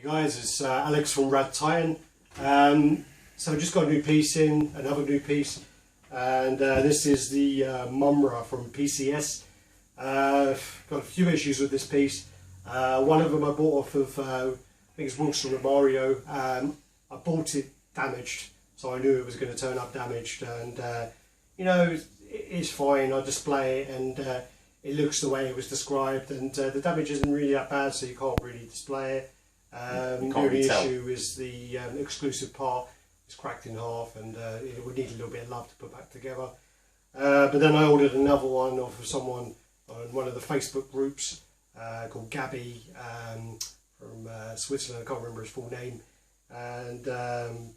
Guys, it's Alex from RaddTitan. So I just got a new piece in, another new piece, and this is the Mumm-ra from PCS. Got a few issues with this piece. One of them I bought off of, I think it's Wilson and Mario. I bought it damaged, so I knew it was going to turn up damaged, and you know, it's fine. I display it and it looks the way it was described, and the damage isn't really that bad, so you can't really display it. The only issue is the exclusive part is cracked in half, and it would need a little bit of love to put back together. But then I ordered another one off of someone on one of the Facebook groups called Gabby from Switzerland. I can't remember his full name, and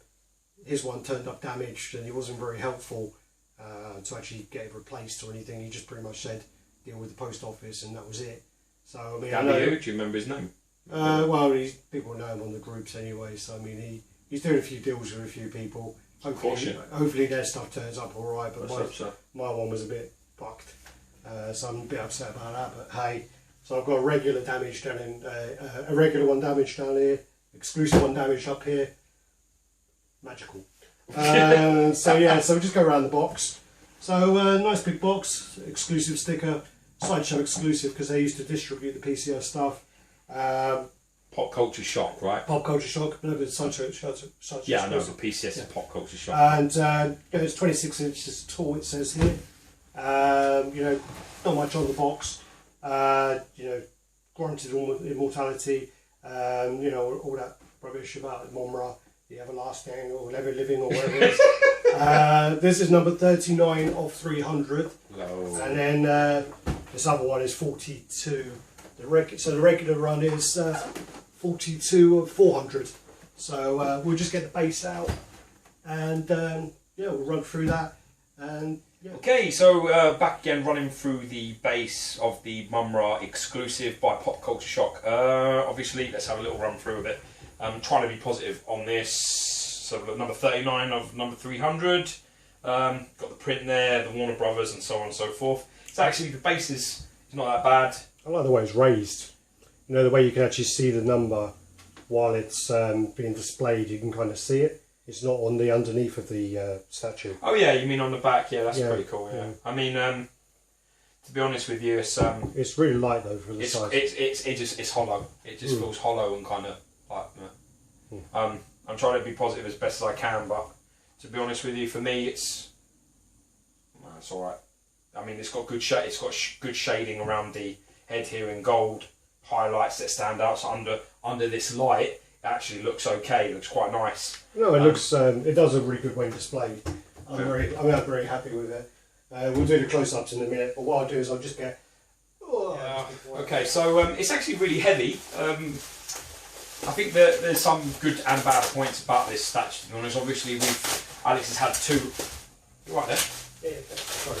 his one turned up damaged, and he wasn't very helpful to actually get it replaced or anything. He just pretty much said deal with the post office, and that was it. So I mean, Gabby, who? Do you remember his name? Well, people know him on the groups anyway, so I mean, he's doing a few deals with a few people. Hopefully their stuff turns up alright, but my one was a bit fucked, so I'm a bit upset about that. But hey, so I've got a regular damage down in, a regular one damaged down here, exclusive one damaged up here, magical. So yeah, so we'll just go around the box. So nice big box, exclusive sticker, Sideshow exclusive because they used to distribute the PCS stuff. Pop Culture Shock, right? Pop Culture Shock, no, but Sideshow. Yeah, I know, the PCS is Pop Culture Shock. And it's 26 inches tall, it says here. You know, not much on the box. You know, guaranteed immortality. You know, all that rubbish about Mumm-ra, the everlasting or ever living or whatever it is. This is number 39 of 300. Oh. And then this other one is 42. So the regular run is 42 of 400. So we'll just get the base out, and yeah, we'll run through that. And yeah. Okay, so back again, running through the base of the Mumm-ra exclusive by Pop Culture Shock. Obviously, let's have a little run through of it. I'm trying to be positive on this. So number 39 of number 300. Got the print there, the Warner Brothers, and so on and so forth. So actually, the base is not that bad. I like the way it's raised. You know, the way you can actually see the number while it's being displayed. You can kind of see it. It's not on the underneath of the statue. Oh yeah, you mean on the back? Yeah, that's pretty cool. Yeah. I mean, to be honest with you, it's really light though for the size. It's hollow. It just feels hollow and kind of like. I'm trying to be positive as best as I can, but to be honest with you, for me, it's all right. I mean, it's got good shade. It's got good shading around the head here in gold, highlights that stand out. So under this light, it actually looks okay. It looks quite nice. No, it looks. It does a really good when displayed. I'm very happy with it. We'll do the close-ups in a minute, but what I'll do is I'll just get. Okay, so it's actually really heavy. I think that there's some good and bad points about this statue. To be honest, obviously, Alex has had two. You right there? Yeah, sorry.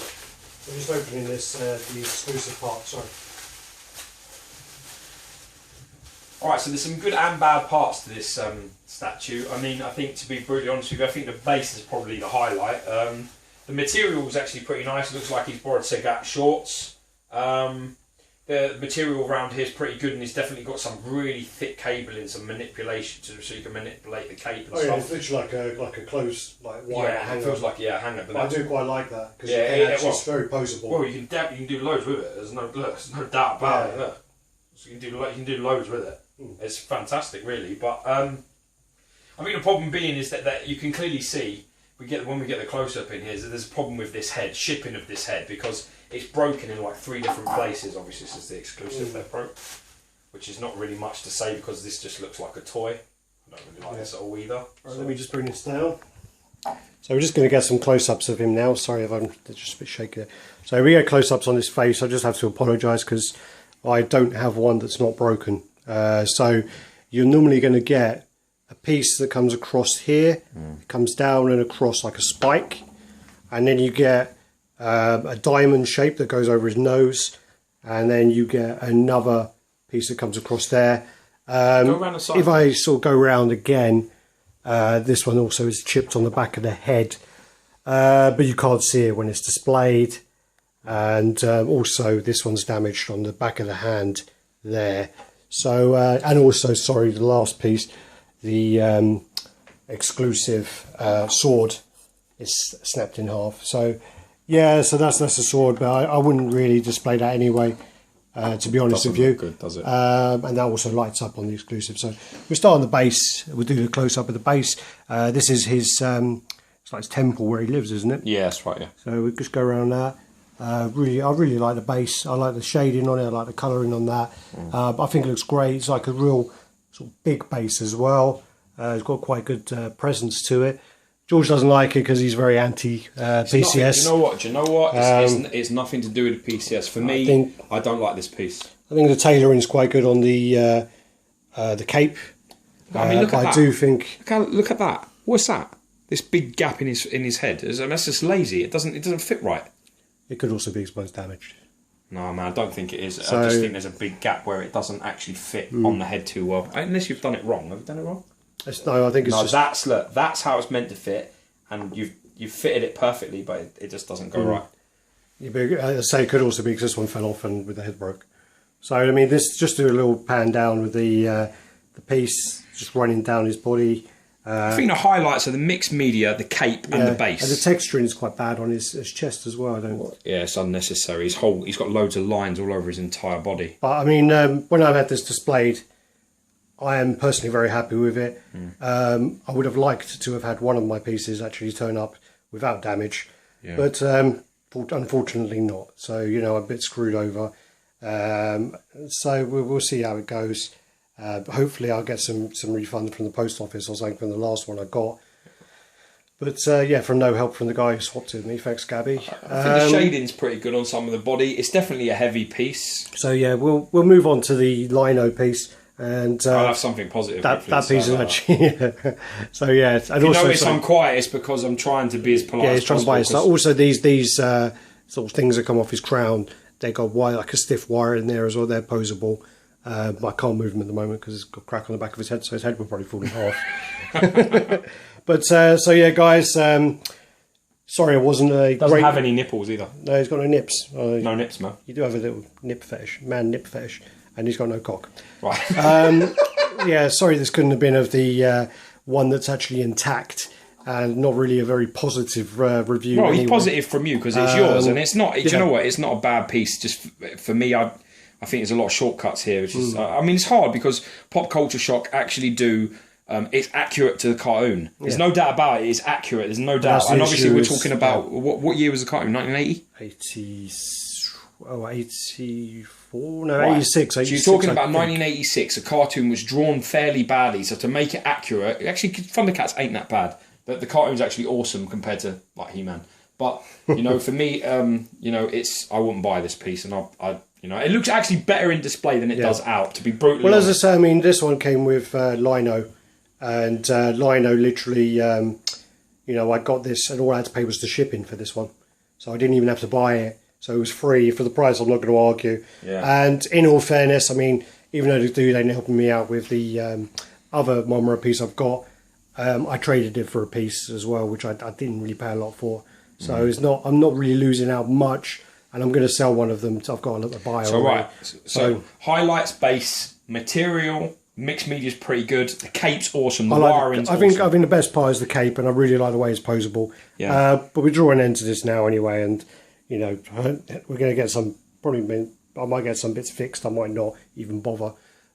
I'm just opening this the exclusive part. Sorry. Alright, so there's some good and bad parts to this statue. I mean, I think, to be brutally honest with you, I think the base is probably the highlight. The material is actually pretty nice. It looks like he's borrowed Segat shorts. The material around here is pretty good, and he's definitely got some really thick cabling, some manipulation so you can manipulate the cape and stuff. Yeah, it's literally like a close wire hanger. It feels like a hanger. But I do quite like that because it's very posable. Well, you can do loads with it. There's no doubt about it. Look. So you can do loads with it. It's fantastic, really. But I think the problem being is that you can clearly see when we get the close up in here, is that there's a problem with this head, shipping of this head, because it's broken in like 3 different places. Obviously, this is the exclusive that broke, which is not really much to say because this just looks like a toy. I don't really like this at all either. Right, let me just bring this down. So we're just going to get some close-ups of him now. Sorry if I'm just a bit shaky there. So we get close-ups on his face. I just have to apologise because I don't have one that's not broken. So you're normally going to get a piece that comes across here, comes down and across like a spike, and then you get a diamond shape that goes over his nose, and then you get another piece that comes across there. Go around the side. If I sort of go around again, this one also is chipped on the back of the head, but you can't see it when it's displayed. And also this one's damaged on the back of the hand there. So and also, sorry, the last piece, the exclusive sword is snapped in half. So yeah, so that's a sword, but I wouldn't really display that anyway. To be honest with you, good, does it? And that also lights up on the exclusive. So we'll start on the base. We'll do the close up of the base. This is his, it's like his temple where he lives, isn't it? Yeah, that's right. Yeah. So we'll just go around that. I really like the base. I like the shading on it. I like the colouring on that. I think it looks great. It's like a real sort of big base as well. It's got quite good presence to it. George doesn't like it because he's very anti PCS. Do you know what? It's nothing to do with the PCS. For me, I don't like this piece. I think the tailoring is quite good on the cape. I mean, look at that. I do think. Look at that. What's that? This big gap in his head. That's just lazy. It doesn't fit right. It could also be exposed damage. No, man, I don't think it is. I just think there's a big gap where it doesn't actually fit on the head too well. Unless you've done it wrong. Have you done it wrong? No, I think it's just... that's how it's meant to fit, and you've fitted it perfectly, but it just doesn't go right. Yeah, but I say it could also be because this one fell off and with the head broke. So I mean, this just do a little pan down with the piece just running down his body. I think the highlights are the mixed media, the cape, and the base. And the texturing is quite bad on his chest as well. Yeah, it's unnecessary. He's got loads of lines all over his entire body. But I mean, when I've had this displayed, I am personally very happy with it. I would have liked to have had one of my pieces actually turn up without damage, but unfortunately not. So, you know, I'm a bit screwed over. So we'll see how it goes. Hopefully I'll get some refund from the post office or something from the last one I got. But yeah, from no help from the guy who swapped it with me. Thanks, Gabby. I think the shading's pretty good on some of the body. It's definitely a heavy piece. So yeah, we'll move on to the lino piece. And I'll have something positive. That piece is actually so yeah. And if you notice I'm quiet, it's because I'm trying to be as polite as possible. Yeah, he's trying to buy. Also, these sort of things that come off his crown, they got wire, like a stiff wire in there as well. They're posable. But I can't move him at the moment because it's got a crack on the back of his head, so his head will probably fall in half. But so yeah, guys. Sorry, it wasn't a. Doesn't have any nipples either. No, he's got no nips. No nips, man. You do have a little nip fetish, nip fetish. And he's got no cock. Right. Yeah, sorry, this couldn't have been of the one that's actually intact and not really a very positive review. Well, he's positive from you because it's yours, and it's not. Do you know what? It's not a bad piece. Just for me, I think there's a lot of shortcuts here. Which is, I mean, it's hard because Pop Culture Shock actually do. It's accurate to the cartoon. There's no doubt about it. It's accurate. There's no doubt. And obviously, we're talking about what year was the cartoon? 1980. 84? No, right. 86. So you're talking about 1986. A cartoon was drawn fairly badly, so to make it accurate, actually, Thundercats ain't that bad. The cartoon's actually awesome compared to like He-Man. But you know, for me, you know, I wouldn't buy this piece, and I you know, it looks actually better in display than it does out. To be brutally honest. As I say, I mean, this one came with lino, and lino literally, you know, I got this, and all I had to pay was the shipping for this one, so I didn't even have to buy it. So it was free for the price. I'm not going to argue. Yeah. And in all fairness, I mean, even though the dude ain't helping me out with the other Mumm-ra piece I've got, I traded it for a piece as well, which I didn't really pay a lot for. So it's not. I'm not really losing out much, and I'm going to sell one of them. So I've got a buyer. So already. So highlights, base, material, mixed media is pretty good. The cape's awesome. The wiring's awesome. I think the best part is the cape, and I really like the way it's posable. Yeah. But we draw an end to this now anyway, and. You know, we're going to get some, probably, I might get some bits fixed, I might not even bother.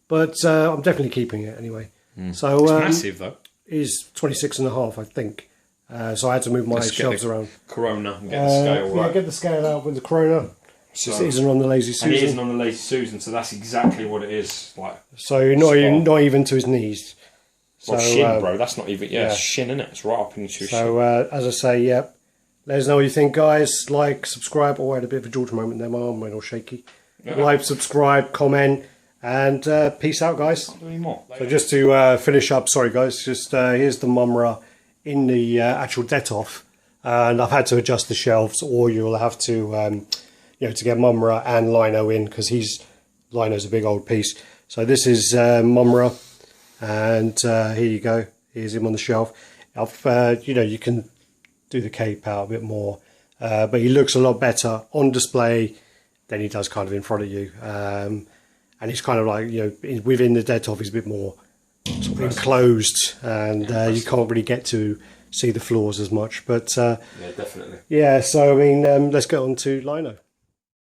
But I'm definitely keeping it anyway. So it's massive, though. It's 26.5, I think. So I had to move my shelves around. Corona and get the scale right. Yeah, get the scale out with the Corona. So, it isn't on the Lazy Susan. And it isn't on the Lazy Susan, so that's exactly what it is. Like. So you're not even to his knees. Well, shin, bro. That's not even, it's shin, innit? It's right up into his shin. So, as I say, yep. Let us know what you think, guys. Like, subscribe. Oh, I had a bit of a George moment there. My arm went all shaky. Like, subscribe, comment, and peace out, guys. So just to finish up, sorry, guys. Just here's the Mumm-ra in the actual det-off, and I've had to adjust the shelves, or you'll have to, you know, to get Mumm-ra and lino in because lino's a big old piece. So this is Mumm-ra, and here you go. Here's him on the shelf. You know, you can do the cape out a bit more, but he looks a lot better on display than he does kind of in front of you. and it's kind of like, you know, within the dead top is a bit more sort of enclosed, and you can't really get to see the floors as much. But yeah, definitely. Yeah, so I mean, let's get on to Lino.